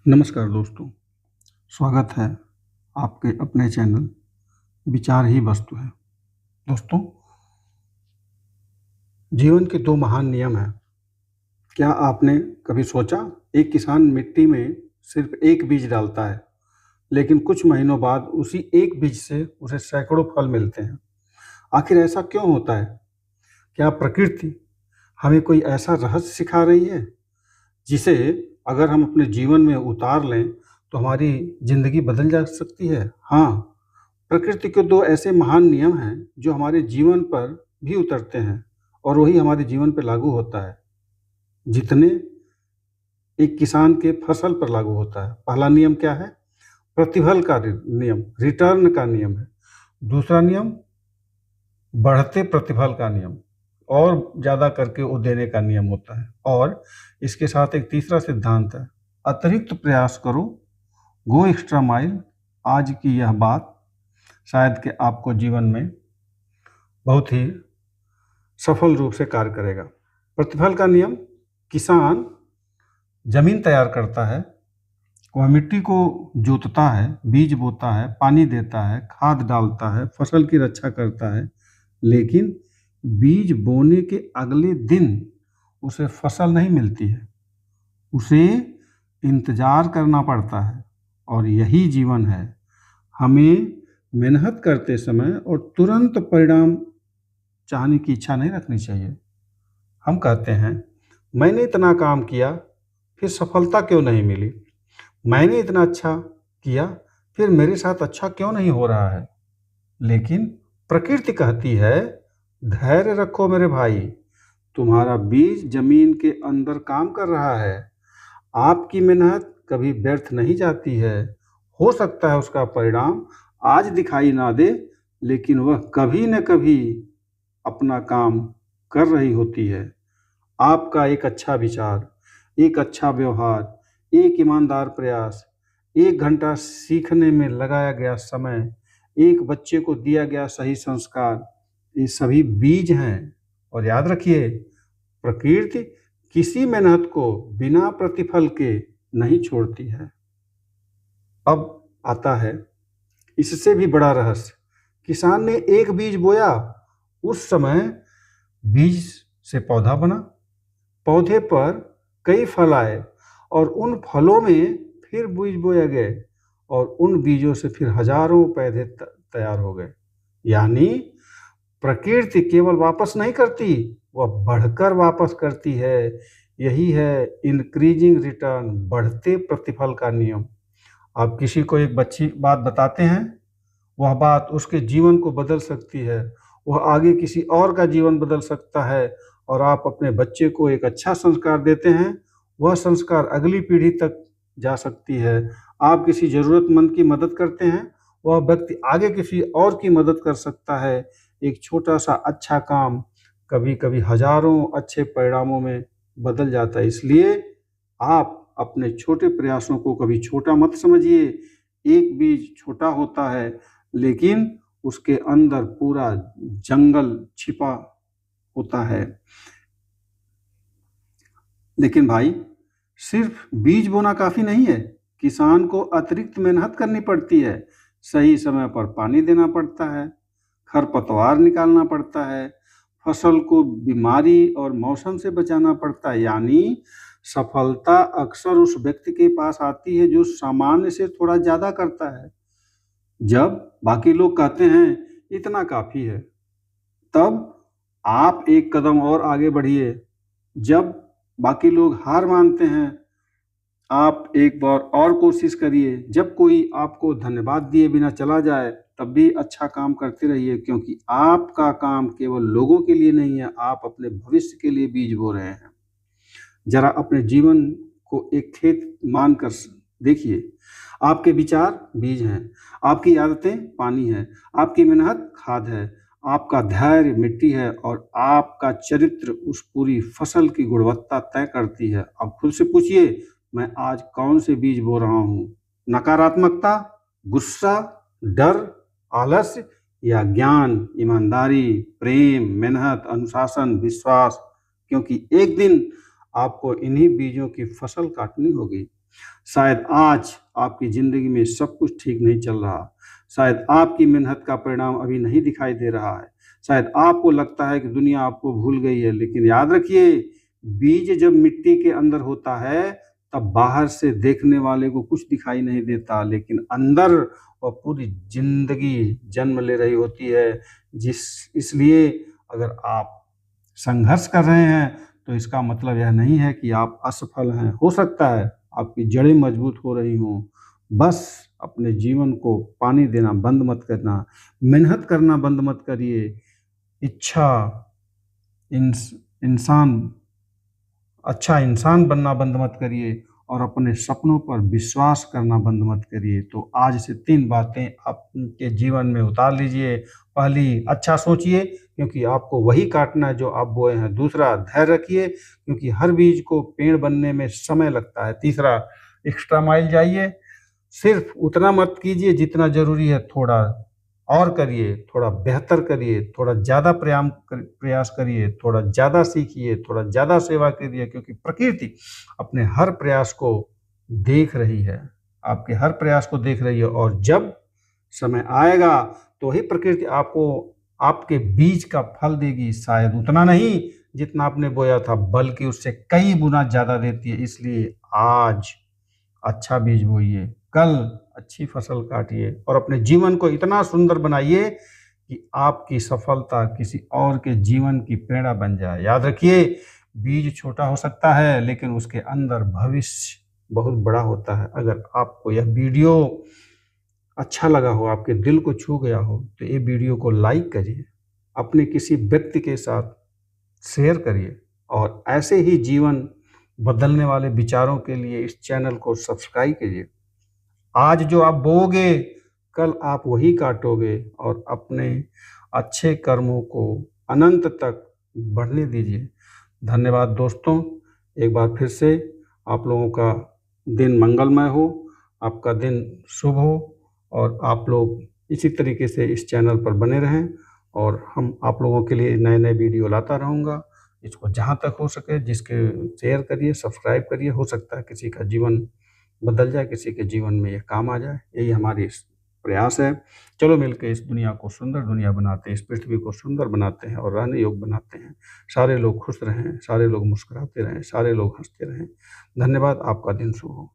नमस्कार दोस्तों, स्वागत है आपके अपने चैनल विचार ही वस्तु है। दोस्तों, जीवन के दो महान नियम हैं। क्या आपने कभी सोचा, एक किसान मिट्टी में सिर्फ एक बीज डालता है, लेकिन कुछ महीनों बाद उसी एक बीज से उसे सैकड़ों फल मिलते हैं। आखिर ऐसा क्यों होता है? क्या प्रकृति हमें कोई ऐसा रहस्य सिखा रही है जिसे अगर हम अपने जीवन में उतार लें तो हमारी जिंदगी बदल जा सकती है? हाँ, प्रकृति के दो ऐसे महान नियम हैं जो हमारे जीवन पर भी उतरते हैं और वही हमारे जीवन पर लागू होता है जितने एक किसान के फसल पर लागू होता है। पहला नियम क्या है? प्रतिफल का नियम, रिटर्न का नियम है। दूसरा नियम बढ़ते प्रतिफल का नियम, और ज़्यादा करके वो देने का नियम होता है। और इसके साथ एक तीसरा सिद्धांत है, अतिरिक्त प्रयास करो, गो एक्स्ट्रा माइल। आज की यह बात शायद कि आपको जीवन में बहुत ही सफल रूप से कार्य करेगा। प्रतिफल का नियम, किसान जमीन तैयार करता है, वह मिट्टी को जोतता है, बीज बोता है, पानी देता है, खाद डालता है, फसल की रक्षा करता है, लेकिन बीज बोने के अगले दिन उसे फसल नहीं मिलती है, उसे इंतजार करना पड़ता है। और यही जीवन है। हमें मेहनत करते समय और तुरंत परिणाम चाहने की इच्छा नहीं रखनी चाहिए। हम कहते हैं, मैंने इतना काम किया फिर सफलता क्यों नहीं मिली, मैंने इतना अच्छा किया फिर मेरे साथ अच्छा क्यों नहीं हो रहा है। लेकिन प्रकृति कहती है, धैर्य रखो मेरे भाई, तुम्हारा बीज जमीन के अंदर काम कर रहा है। आपकी मेहनत कभी व्यर्थ नहीं जाती है। हो सकता है उसका परिणाम आज दिखाई ना दे, लेकिन वह कभी न कभी अपना काम कर रही होती है। आपका एक अच्छा विचार, एक अच्छा व्यवहार, एक ईमानदार प्रयास, 1 घंटा सीखने में लगाया गया समय, एक बच्चे को दिया गया सही संस्कार, ये सभी बीज हैं। और याद रखिए, प्रकृति किसी मेहनत को बिना प्रतिफल के नहीं छोड़ती है। अब आता है इससे भी बड़ा रहस्य। किसान ने एक बीज बोया, उस समय बीज से पौधा बना, पौधे पर कई फल आए और उन फलों में फिर बीज बोए गए और उन बीजों से फिर हजारों पौधे तैयार हो गए। यानी प्रकृति केवल वापस नहीं करती, वह बढ़कर वापस करती है। यही है इंक्रीजिंग रिटर्न, बढ़ते प्रतिफल का नियम। आप किसी को एक अच्छी बात बताते हैं, वह बात उसके जीवन को बदल सकती है, वह आगे किसी और का जीवन बदल सकता है। और आप अपने बच्चे को एक अच्छा संस्कार देते हैं, वह संस्कार अगली पीढ़ी तक जा सकती है। आप किसी ज़रूरतमंद की मदद करते हैं, वह व्यक्ति आगे किसी और की मदद कर सकता है। एक छोटा सा अच्छा काम कभी कभी हजारों अच्छे परिणामों में बदल जाता है। इसलिए आप अपने छोटे प्रयासों को कभी छोटा मत समझिए। एक बीज छोटा होता है, लेकिन उसके अंदर पूरा जंगल छिपा होता है। लेकिन भाई, सिर्फ बीज बोना काफी नहीं है, किसान को अतिरिक्त मेहनत करनी पड़ती है। सही समय पर पानी देना पड़ता है, खरपतवार निकालना पड़ता है, फसल को बीमारी और मौसम से बचाना पड़ता है। यानी सफलता अक्सर उस व्यक्ति के पास आती है जो सामान्य से थोड़ा ज्यादा करता है। जब बाकी लोग कहते हैं इतना काफी है, तब आप एक कदम और आगे बढ़िए। जब बाकी लोग हार मानते हैं, आप एक बार और कोशिश करिए। जब कोई आपको धन्यवाद दिए बिना चला जाए, तब भी अच्छा काम करते रहिए, क्योंकि आपका काम केवल लोगों के लिए नहीं है, आप अपने भविष्य के लिए बीज बो रहे हैं। जरा अपने जीवन को एक खेत मानकर देखिए। आपके विचार बीज हैं, आपकी आदतें पानी है, आपकी मेहनत खाद है, आपका धैर्य मिट्टी है और आपका चरित्र उस पूरी फसल की गुणवत्ता तय करती है। अब खुद से पूछिए, मैं आज कौन से बीज बो रहा हूँ? नकारात्मकता, गुस्सा, डर, आलस्य या ज्ञान, ईमानदारी, प्रेम, मेहनत, अनुशासन, विश्वास? क्योंकि एक दिन आपको इन्हीं बीजों की फसल काटनी होगी। शायद आज आपकी ज़िंदगी में सब कुछ ठीक नहीं चल रहा। शायद आपकी मेहनत का परिणाम अभी नहीं दिखाई दे रहा है। शायद आपको लगता है कि दुनिया आपको भूल गई है, लेकिन याद रखिए, बीज जब मिट्टी के अंदर होता है, तब बाहर से देखने वाले को कुछ दिखाई नहीं देता, लेकिन अंदर वह पूरी ज़िंदगी जन्म ले रही होती है। इसलिए अगर आप संघर्ष कर रहे हैं, तो इसका मतलब यह नहीं है कि आप असफल हैं। हो सकता है आपकी जड़ें मजबूत हो रही हों। बस अपने जीवन को पानी देना बंद मत करना, मेहनत करना बंद मत करिए। इच्छा इंसान अच्छा इंसान बनना बंद मत करिए और अपने सपनों पर विश्वास करना बंद मत करिए। तो आज से 3 बातें आपके जीवन में उतार लीजिए। पहली, अच्छा सोचिए, क्योंकि आपको वही काटना है जो आप बोए हैं। दूसरा, धैर्य रखिए, क्योंकि हर बीज को पेड़ बनने में समय लगता है। तीसरा, एक्स्ट्रा माइल जाइए, सिर्फ उतना मत कीजिए जितना ज़रूरी है, थोड़ा और करिए, थोड़ा बेहतर करिए, थोड़ा ज़्यादा प्रयास करिए, थोड़ा ज़्यादा सीखिए, थोड़ा ज़्यादा सेवा करिए, क्योंकि प्रकृति अपने हर प्रयास को देख रही है, आपके हर प्रयास को देख रही है। और जब समय आएगा तो ही प्रकृति आपको आपके बीज का फल देगी। शायद उतना नहीं जितना आपने बोया था, बल्कि उससे कई गुना ज़्यादा देती है। इसलिए आज अच्छा बीज बोइए, कल अच्छी फसल काटिए और अपने जीवन को इतना सुंदर बनाइए कि आपकी सफलता किसी और के जीवन की प्रेरणा बन जाए। याद रखिए, बीज छोटा हो सकता है, लेकिन उसके अंदर भविष्य बहुत बड़ा होता है। अगर आपको यह वीडियो अच्छा लगा हो, आपके दिल को छू गया हो, तो ये वीडियो को लाइक करिए, अपने किसी व्यक्ति के साथ शेयर करिए और ऐसे ही जीवन बदलने वाले विचारों के लिए इस चैनल को सब्सक्राइब कीजिए। आज जो आप बोओगे, कल आप वही काटोगे और अपने अच्छे कर्मों को अनंत तक बढ़ने दीजिए। धन्यवाद दोस्तों। एक बार फिर से आप लोगों का दिन मंगलमय हो, आपका दिन शुभ हो और आप लोग इसी तरीके से इस चैनल पर बने रहें और हम आप लोगों के लिए नए-नए वीडियो लाता रहूँगा। इसको जहाँ तक हो सके जिसके शेयर करिए, सब्सक्राइब करिए। हो सकता है किसी का जीवन बदल जाए, किसी के जीवन में ये काम आ जाए। यही हमारी प्रयास है। चलो मिलके इस दुनिया को सुंदर दुनिया बनाते हैं, इस पृथ्वी को सुंदर बनाते हैं और रहने योग्य बनाते हैं। सारे लोग खुश रहें, सारे लोग मुस्कुराते रहें, सारे लोग हँसते रहें। धन्यवाद। आपका दिन शुभ हो।